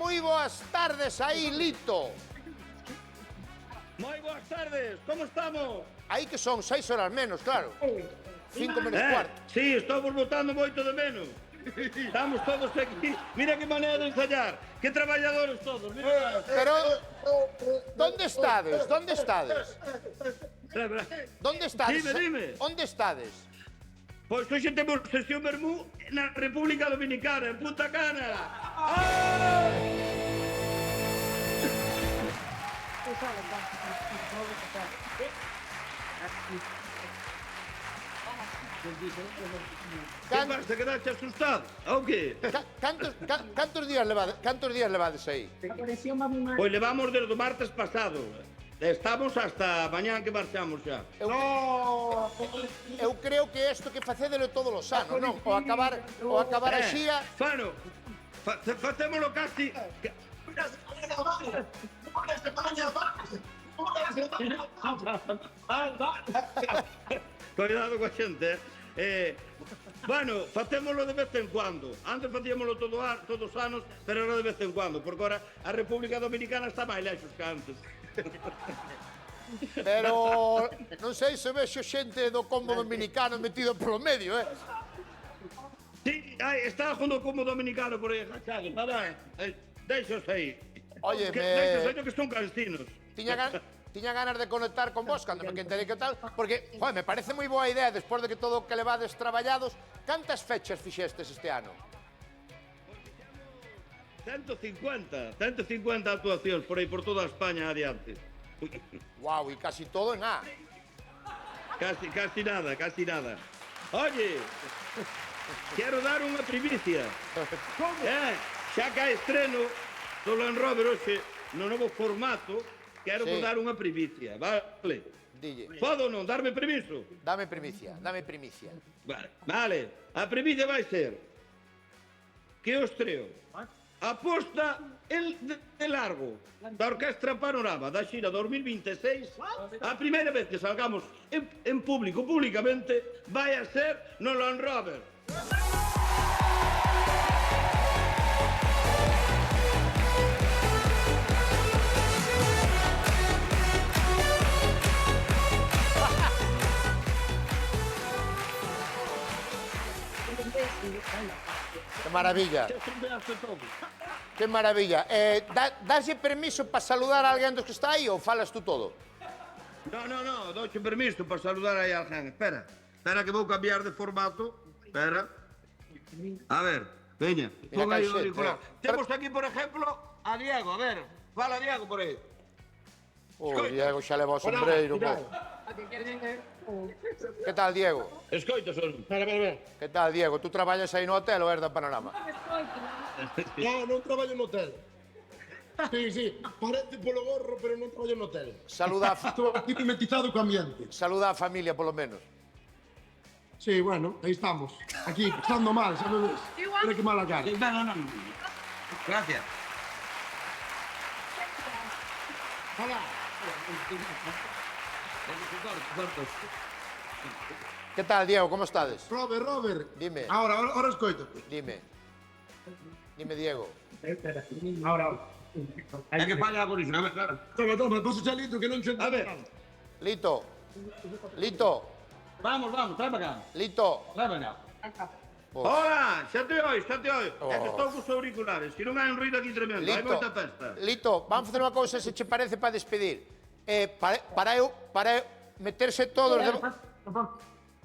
moi boas tardes aí, Lito. Moi boas tardes, como estamos? Aí que son 6 horas menos, claro. 5 menos cuarto. Sí, estamos botando moito de menos. Estamos todos aquí. Mira que maneira de ensayar. Que traballadores todos. Mira. Pero, ¿dónde estades? ¿Dónde estades? ¿Dónde estades? Dime. ¿Onde estades? Pois hoxe temos sesión Bermú na República Dominicana, en Punta Cana. Que pasa, quedaste asustado? Ou que? Cantos días levades aí? Pois levamos desde o martes pasado. Estamos hasta mañán que marchamos xa. Eu creo que isto que facedelo todos os anos, non? O acabar a xira... Bueno, facémolo casi... Cuidado coa xente, bueno, facémolo de vez en cuando. Antes facíamolo todos os anos, pero era de vez en cuando, porque agora a República Dominicana está máis lexos que antes. Pero non sei se vexo xente do combo dominicano metido polo medio, Sí, está junto como dominicano por aí, agachado, para deixos aí. Oye, Deixos aí que son cansinos. Tiña ganas de conectar con vos cando me enterei que tal, porque, joder, me parece moi boa idea, despois de que todo que levades traballados, cantas fechas fixestes este ano? 150 actuacións por aí, por toda España adiante. Guau, e casi todo en A. Casi nada. Oye, quero dar unha primicia. Xa que hai estreno do Land Rover hoxe no novo formato, quero dar unha primicia, vale? Dille. Podo non? Darme permiso? Dame primicia. Vale, a primicia vai ser que o estreo aposta de largo da Orquestra Panorama da xira 2026, a primeira vez que salgamos en público, públicamente, vai a ser no Land Rover. Que maravilla. Que maravilla. Daslle permiso para saludar a alguén dos que está aí ou falas tú todo? No, douche permiso para saludar aí a alguén. Espera que vou cambiar de formato. Espera. A ver, veña. Pon aí o auricular. Temos aquí, por ejemplo, a Diego. A ver, fala Diego por aí. Diego xa leva o sombreiro. Que tal, Diego? Escoita, solo. Espera. Que tal, Diego? Tú traballas aí no hotel ou eres da Panorama? Non traballo no hotel. Sí, parece polo gorro, pero non traballo no hotel. Estou aquí mimetizado co ambiente. Saluda a familia, polo menos. Sí, bueno, aí estamos. Aquí, pasando mal, sabes? Mira que mala cara. No. Gracias. Hola. Que tal, Diego? Como estades? Robert. Dime. Ahora escoítate. Dime, Diego. Ahora. Hai que falar con iso. Toma, paso xa Lito, que non che... A ver. Lito. Vamos, trae para cá. Lito. Trae para cá. Hola, xa te oi. É que estou cos auriculares, que non hai un ruido aquí tremendo, hai moita festa. Lito, vamos facer unha cousa se che parece para despedir. Para eu meterse todos de...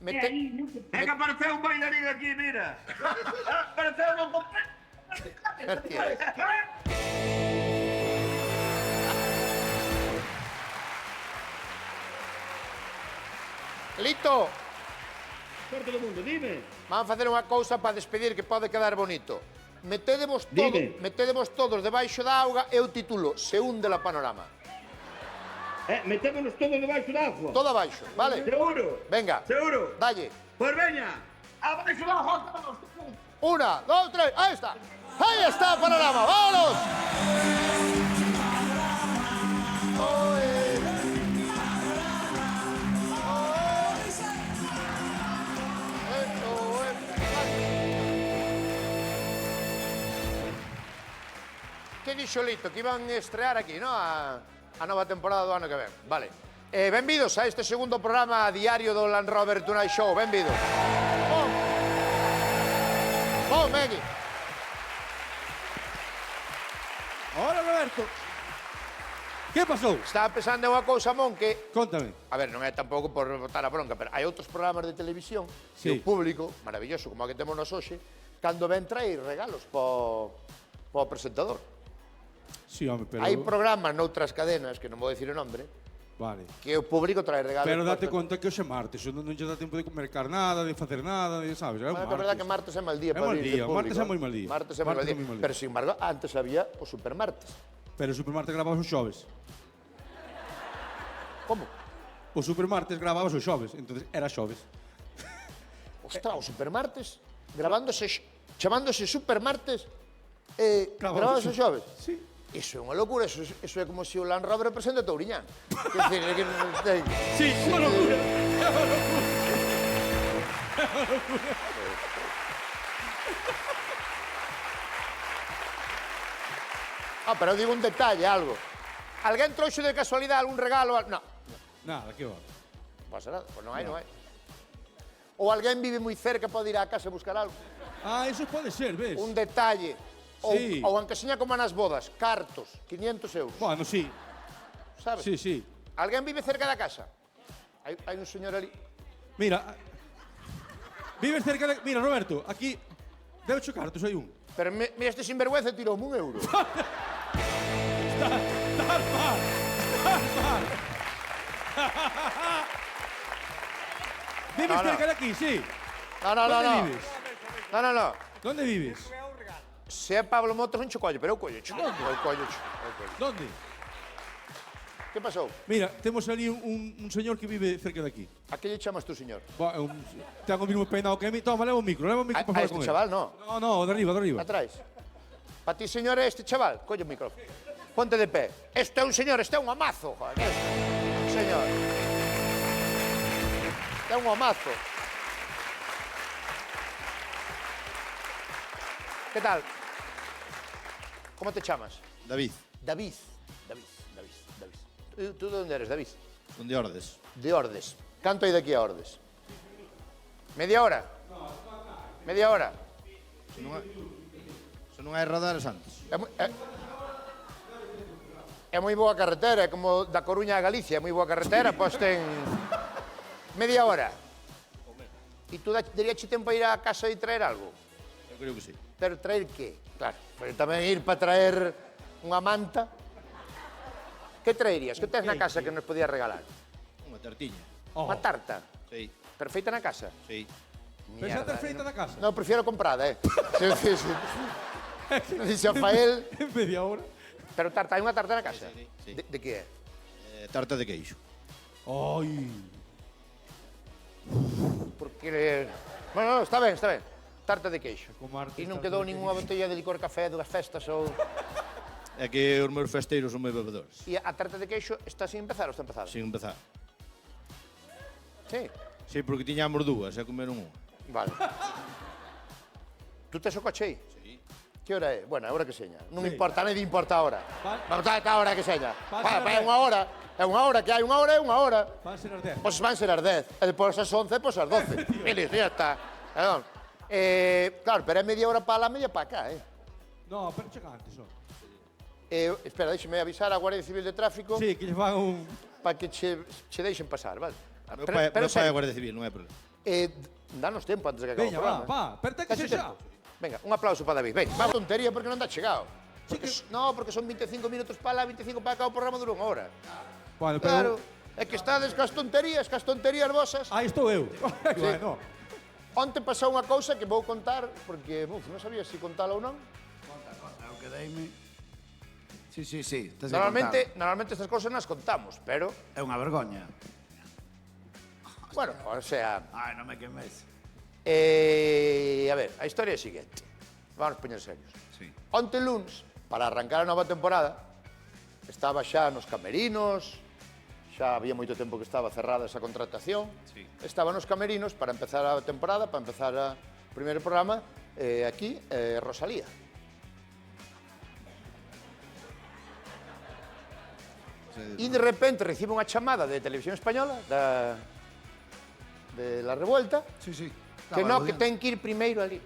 É que apareceu un bailarín aquí, mira. Apareceu un... Lito, Corte do mundo, dime. vamos facer unha cousa para despedir que pode quedar bonito. Metedemos todos debaixo da auga e o título Se hunde la Panorama. Metémonos todos debaixo da agua. Todo abaixo, vale? Seguro? Venga. Seguro? Dalle. Pois veña, abaixo da agua. 1, 2, 3, ahí está. Ahí está Panorama, vámonos. Que dixo Lito? Que iban a estrear aquí, non? A nova temporada do ano que ven. Vale. Benvidos a este segundo programa diario do Land Rover Tonight Show. Benvidos. Bom, Megui. Hola, Roberto. Que pasou? Estaba pensando en unha cousa, Mon, que... Contame. A ver, non é tampouco por botar a bronca, pero hai outros programas de televisión que Sí. o público, maravilloso, como a que temos nos hoxe, cando ven traer regalos po presentador. Sí, home, pero... Hai programas noutras cadenas, que non vou dicir o nombre, Vale. que o público trae regalos. Pero date po- conta que hoxe é martes, non lle dá tempo de mercar nada, de facer nada, de, sabes? É Bueno, un que é verdad que martes é mal día É para mal ir de día, público. martes é moi mal día. Martes é moi mal Martes día. é moi mal día. Pero, sin embargo, antes había o supermartes. Pero o supermartes grababas os xoves. Como? O supermartes grababas os xoves, entonces era xoves. Ostras, o supermartes, chamándose supermartes, Grabándose. grabándose os xoves. Sí. Iso é unha locura, iso é como se o Land Rover presente a Touriñán. Quer dizer, que Sí, unha locura. pero eu digo un detalle, algo. Alguén trouxe de casualidade algún regalo? Non, Nada, que va. non pasa nada, pois non hai, non hai. Ou alguén vive moi cerca, pode ir á casa a buscar algo. Ah, eso pode ser, ves? Un detalle. Ou, Sí. ou aunque seña como nas bodas, cartos, 500 euros, Bueno, sí. sabes? Sí, sí. Alguén vive cerca da casa? Hai un señor ali. Mira, vives cerca de... Mira, Roberto, aquí... Debe cartos, hai un. Pero mira, este sinvergüenza tirou-me €1. Estás mal. Vives No, no. cerca de aquí, sí. No, no, no, ¿Dónde no. vives? No, no, no. ¿Dónde vives? Se é Pablo Motos non che collo, pero eu collo. Eu collo. ¿Dónde? Que pasou? Mira, temos ali un señor que vive cerca de aquí. A que lle chamas tú, señor? Ten o mismo peinado que a mí. Toma, leva o micro A para falar este con chaval, él. no. No, no, de arriba, de arriba. Atrás. Pa ti, señor, é este chaval. Colle o micrófono. Ponte de pé. Este é un señor, este é un amazo, joder. Que é este? Señor. Este é un amazo. Que tal? Como te chamas? David, David. Tú de onde eres, David? son de Ordes. De Ordes. Canto hai daqui a Ordes? Media hora? Media hora? Se non hai radares antes. É moi boa carretera, é como da Coruña a Galicia, é moi boa carretera, pois ten media hora. E tú daríache tempo a ir á casa e traer algo? Eu creo que sí. Pero traer que? Claro, pero tamén ir para traer unha manta. Que traerías? Que tens na casa que nos podías regalar? Unha tartiña. Unha tarta? Sí, Perfeita na casa? sí. Pensaste feita na casa? No, prefiero comprada, Sí. Dice a Fael, En media hora. pero tarta, hai unha tarta na casa? Sí. De que é? Tarta de queixo. Ai. Porque... Bueno, está ben. Tarta de queixo. Como arte, E non tarta quedou de ninguna botella de licor café das festas ou... É que os meus festeiros son moi bebedores. E a tarta de queixo está sin empezar ou está empezada? Sin empezar. Sí. Sí, porque tiñamos dúas e comeron unha. Vale. Tú tes o coche aí? Sí. Que hora é? Bueno, a hora que seña. Non Sí. importa, nem importa a hora. Va- Está a hora que seña. Va a ser É unha hora. É unha hora, que hai unha hora, é unha hora. Van a ser as 10. Pois van ser as 10. E depois as 11, pois as 12. E listo, ya está. Perdón. Claro, pero é media hora para lá, media para cá, No, pero chega antes, só. Espera, déxeme avisar a Guardia Civil de Tráfico Sí, que lle fan un... para que che deixen pasar, vale? Meu pai é serio, Guardia Civil, non é problema. danos tempo antes de que acabe o Veña, programa. va, pero ten que Casi ser xa. tempo. Venga, un aplauso para David. Ven, va tontería porque non dá chegado. Porque, no, porque son 25 minutos para lá, 25 para cá, o programa dura unha hora. Bueno, Claro, pero... é que estades cas tonterías vosas. Aí estou eu. Bueno. Onte pasou unha cousa que vou contar, porque non sabía se contala ou non. Eu quedeime... Sí, tes que Normalmente estas cousas nas contamos, pero, contar. É unha vergoña. bueno, o sea... Ai, non me quemes. a ver, a historia é a seguinte. Vamos poñer serios. Sí. Onte luns, para arrancar a nova temporada, estaba xa nos camerinos, xa había moito tempo que estaba cerrada esa contratación, Sí. estaba nos camerinos para empezar a temporada, para empezar o primeiro programa, aquí, Rosalía. E de repente recibe unha chamada de Televisión Española, de La Revuelta, Sí, sí. que no, que ten que ir primeiro ali.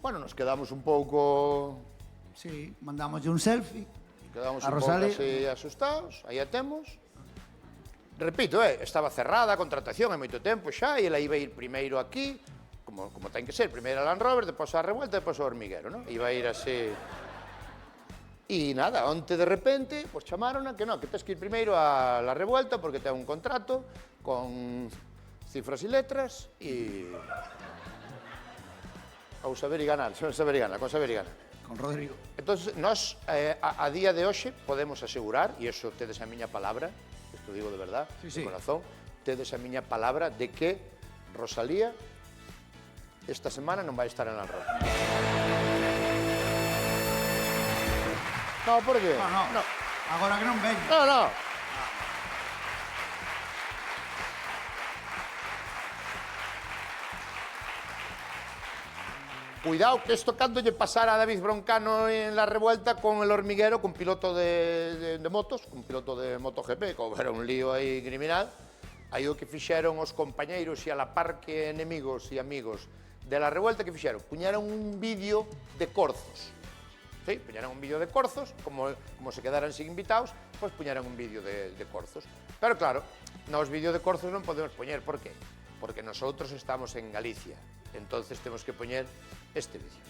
Bueno, nos quedamos un pouco... Sí, mandamos un selfie. Quedamos A un pouco Rosalía. así asustados, aí a temos. Repito, estaba cerrada a contratación hai moito tempo xa, e ela iba a ir primeiro aquí, como ten que ser, primeiro a Land Rover, depois a Revuelta, depois ao Hormiguero, non? Iba a ir así... E nada, onte de repente, pois chamarona que non, que tens que ir primeiro a La Revuelta porque ten un contrato con cifras e letras e... Ou saber e ganar, con saber e ganar. Con Rodrigo. Entón, nós, a día de hoxe, podemos asegurar, e iso tedes a miña palabra, isto digo de verdad, de corazón, tedes a miña palabra de que Rosalía esta semana non vai estar en la roda. No, por qué? No. Agora que non veño. No. Cuidado, que esto cando lle pasara a David Broncano en La Revuelta con el Hormiguero, con piloto de motos, con piloto de MotoGP, como era un lío aí criminal, aí o que fixeron os compañeiros e a la par que enemigos e amigos de La Revuelta, que fixeron? Puñaron un vídeo de corzos. Sí, puñaron un vídeo de corzos, como se quedaran sin invitados, pois puñaron un vídeo de corzos. Pero claro, nos vídeos de corzos non podemos poñer, por qué? Porque nosotros estamos en Galicia, entonces temos que poñer este vídeo.